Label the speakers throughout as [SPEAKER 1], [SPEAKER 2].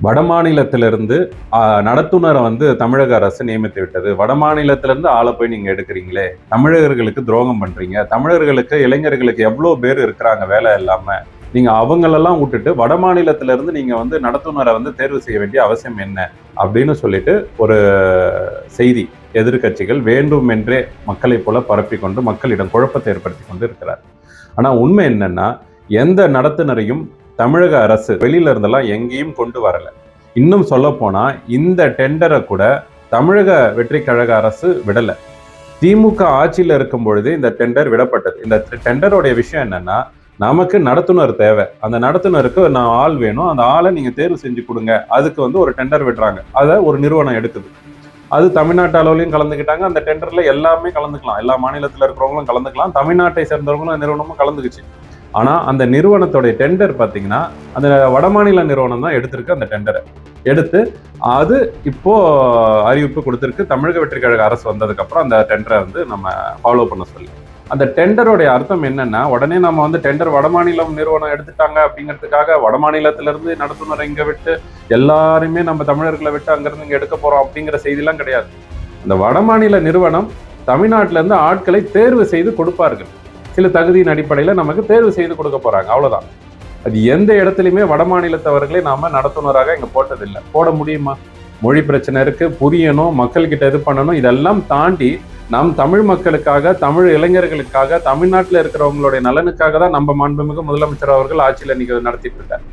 [SPEAKER 1] வட மாநிலத்திலிருந்து நடத்துனரை வந்து தமிழக அரசு நியமித்து விட்டது. வட மாநிலத்திலிருந்து ஆளை போய் நீங்க எடுக்கிறீங்களே, தமிழர்களுக்கு துரோகம் பண்றீங்க. தமிழர்களுக்கு, இளைஞர்களுக்கு எவ்வளோ பேர் இருக்கிறாங்க வேலை இல்லாம. நீங்க அவங்களெல்லாம் விட்டுட்டு வட மாநிலத்திலிருந்து நீங்க வந்து நடத்துனரை வந்து தேர்வு செய்ய வேண்டிய அவசியம் என்ன அப்படின்னு சொல்லிட்டு ஒரு செய்தி எதிர்கட்சிகள் வேண்டுமென்றே மக்களை போல பரப்பிக்கொண்டு மக்களிடம் குழப்பத்தை ஏற்படுத்தி கொண்டு இருக்கிறார். ஆனா உண்மை என்னன்னா, எந்த நடத்துனரையும் தமிழக அரசு வெளியில இருந்தெல்லாம் எங்கேயும் கொண்டு வரல. இன்னும் சொல்ல போனா இந்த டெண்டரை கூட தமிழக வெற்றி கழக அரசு விடல. திமுக ஆட்சியில் இருக்கும் பொழுது இந்த டெண்டர் விடப்பட்டது. இந்த டெண்டருடைய விஷயம் என்னன்னா, நமக்கு நடத்துனர் தேவை, அந்த நடத்துனருக்கு நான் ஆள் வேணும், அந்த ஆளை நீங்க தேர்வு செஞ்சு கொடுங்க. அதுக்கு வந்து ஒரு டெண்டர் விடுறாங்க, அதை ஒரு நிறுவனம் எடுக்குது. அது தமிழ்நாட்டு அளவுலையும் கலந்துக்கிட்டாங்க. அந்த டெண்டர்ல எல்லாமே கலந்துக்கலாம், எல்லா மாநிலத்தில் இருக்கிறவங்களும் கலந்துக்கலாம், தமிழ்நாட்டை சேர்ந்தவங்களும் நிறுவனமும் கலந்துக்குச்சு. ஆனா அந்த நிறுவனத்தோடைய டெண்டர் பாத்தீங்கன்னா அந்த வடமாநில நிறுவனம் தான் எடுத்திருக்கு. அந்த டெண்டரை எடுத்து அது இப்போ அறிவிப்பு கொடுத்திருக்கு. தமிழக வெற்றி கழக அரசு வந்ததுக்கு அப்புறம் அந்த டெண்டரை வந்து நம்ம ஃபாலோ பண்ண சொல்லி. அந்த டெண்டருடைய அர்த்தம் என்னன்னா, உடனே நம்ம வந்து டெண்டர் வடமாநிலம் நிறுவனம் எடுத்துட்டாங்க அப்படிங்கிறதுக்காக வடமாநிலத்திலிருந்து நடத்துனரை இங்க விட்டு எல்லாருமே நம்ம தமிழர்களை விட்டு அங்கிருந்து இங்க எடுக்க போறோம் அப்படிங்கிற செய்திலாம் கிடையாது. அந்த வடமாநில நிறுவனம் தமிழ்நாட்டில இருந்து ஆட்களை தேர்வு செய்து கொடுப்பார்கள். சில தகுதியின் அடிப்படையில நமக்கு தேர்வு செய்து கொடுக்க போறாங்க, அவ்வளவுதான். அது எந்த இடத்துலையுமே வட மாநிலத்தவர்களை நாம நடத்துனராக இங்க போட்டதில்லை. போட முடியுமா? மொழி பிரச்சனை இருக்கு, புரியணும், மக்கள் கிட்ட இது பண்ணணும். இதெல்லாம் தாண்டி நம் தமிழ் மக்களுக்காக, தமிழ் இளைஞர்களுக்காக, தமிழ்நாட்டில் இருக்கிறவங்களுடைய நலனுக்காக தான் நம்ம மாண்புமிகு முதலமைச்சர் அவர்கள் ஆட்சியில் இன்னைக்கு நடத்திட்டு இருக்காரு.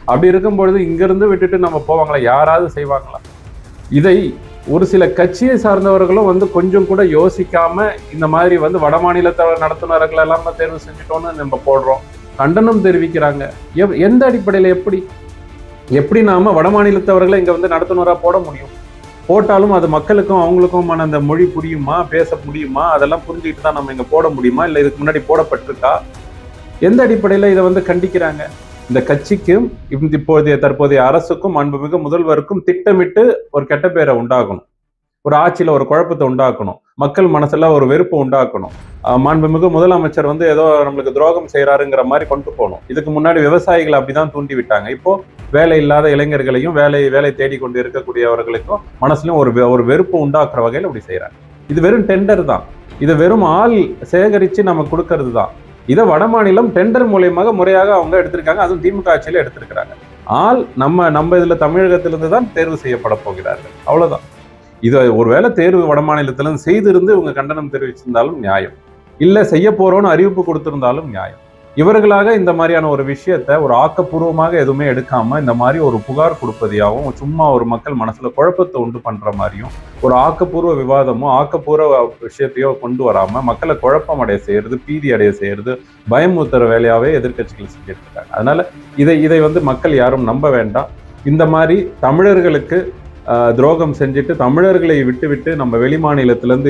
[SPEAKER 1] அப்படி இருக்கும்பொழுது இங்கிருந்து விட்டுட்டு நம்ம போவாங்களா? யாராவது செய்வாங்களா? இதை ஒரு சில கட்சியை சார்ந்தவர்களும் வந்து கொஞ்சம் கூட யோசிக்காம இந்த மாதிரி வந்து வட மாநிலத்தவர் நடத்துனர்கள் எல்லாம் தேர்வு செஞ்சுட்டோம்னு நம்ம போடுறோம், கண்டனம் தெரிவிக்கிறாங்க. எந்த அடிப்படையில எப்படி நாம வட மாநிலத்தவர்களை இங்க வந்து நடத்துனரா போட முடியும்? போட்டாலும் அது மக்களுக்கும் அவங்களுக்குமான அந்த மொழி புரியுமா, பேச முடியுமா, அதெல்லாம் புரிஞ்சுக்கிட்டு தான் நம்ம இங்க போட முடியுமா? இல்ல இதுக்கு முன்னாடி போடப்பட்டிருக்கா? எந்த அடிப்படையில இதை வந்து கண்டிக்கிறாங்க? இந்த கட்சிக்கும் தற்போதைய அரசுக்கும் மாண்புமிகு முதல்வருக்கும் திட்டமிட்டு ஒரு கெட்ட பேரை உண்டாகணும், ஒரு ஆட்சியில ஒரு குழப்பத்தை உண்டாக்கணும், மக்கள் மனசுல ஒரு வெறுப்பை உண்டாக்கணும். மாண்புமிகு முதலமைச்சர் வந்து ஏதோ நம்மளுக்கு துரோகம் செய்யறாருங்கிற மாதிரி கொண்டு போகணும். இதுக்கு முன்னாடி விவசாயிகள் அப்படிதான் தூண்டி விட்டாங்க. இப்போ வேலை இல்லாத இளைஞர்களையும் வேலை தேடிக்கொண்டு இருக்கக்கூடியவர்களுக்கும் மனசுலயும் ஒரு வெறுப்பு உண்டாக்குற வகையில் இப்படி செய்யறாங்க. இது வெறும் டெண்டர் தான். இது வெறும் ஆள் சேகரிச்சு நம்ம கொடுக்கறது தான். இதை வட மாநிலம் டெண்டர் மூலியமாக முறையாக அவங்க எடுத்திருக்காங்க. அதுவும் திமுக ஆட்சியில எடுத்திருக்கிறாங்க. ஆள் நம்ம இதுல தமிழகத்திலிருந்து தான் தேர்வு செய்யப்பட போகிறார்கள், அவ்வளவுதான். இதை ஒருவேளை தேர்வு வட மாநிலத்திலிருந்து செய்திருந்து இவங்க கண்டனம் தெரிவிச்சிருந்தாலும் நியாயம், இல்ல செய்ய போறோம்னு அறிவிப்பு கொடுத்திருந்தாலும் நியாயம். இவர்களாக இந்த மாதிரியான ஒரு விஷயத்த ஒரு ஆக்கப்பூர்வமாக எதுவுமே எடுக்காம இந்த மாதிரி ஒரு புகார் கொடுப்பதையாகவும், சும்மா ஒரு மக்கள் மனசுல குழப்பத்தை உண்டு பண்ற மாதிரியும், ஒரு ஆக்கப்பூர்வ விவாதமோ ஆக்கப்பூர்வ விஷயத்தையோ கொண்டு வராம மக்களை குழப்பம் அடைய செய்யறது, பீதி அடைய செய்யறது, பயமுறுத்துற வேலையாவே எதிர்கட்சிகள் செஞ்சுட்டு இருக்காங்க. அதனால இதை வந்து மக்கள் யாரும் நம்ப வேண்டாம். இந்த மாதிரி தமிழர்களுக்கு துரோகம் செஞ்சுட்டு தமிழர்களை விட்டு நம்ம வெளி மாநிலத்திலிருந்து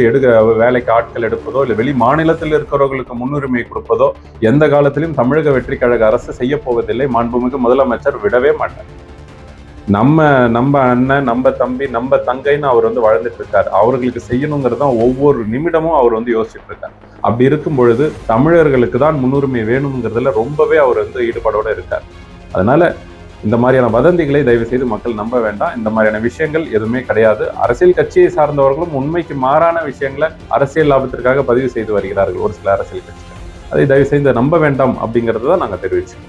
[SPEAKER 1] வேலைக்கு ஆட்கள் எடுப்பதோ இல்லை வெளி மாநிலத்தில் இருக்கிறவர்களுக்கு முன்னுரிமை கொடுப்பதோ எந்த காலத்திலும் தமிழக வெற்றி கழக அரசு செய்ய போவதில்லை. மாண்புமிகு முதலமைச்சர் விடவே மாட்டார். நம்ம அண்ணன், நம்ம தம்பி, நம்ம தங்கைன்னு அவர் வந்து வாழ்ந்துட்டு இருக்காரு. அவர்களுக்கு செய்யணுங்கிறது தான் ஒவ்வொரு நிமிடமும் அவர் வந்து யோசிச்சுட்டு இருக்காரு. அப்படி இருக்கும் பொழுது தமிழர்களுக்கு தான் முன்னுரிமை வேணுங்கிறதுல ரொம்பவே அவர் வந்து ஈடுபாடோட இருக்கார். அதனால இந்த மாதிரியான வதந்திகளை தயவு செய்து மக்கள் நம்ப வேண்டாம். இந்த மாதிரியான விஷயங்கள் எதுவுமே கிடையாது. அரசியல் கட்சியை சார்ந்தவர்களும் உண்மைக்கு மாறான விஷயங்களை அரசியல் லாபத்திற்காக பதிவு செய்து வருகிறார்கள் ஒரு சில அரசியல் கட்சிகள். அதை தயவு செய்து நம்ப வேண்டாம் அப்படிங்கிறது தான் நாங்கள் தெரிவிச்சோம்.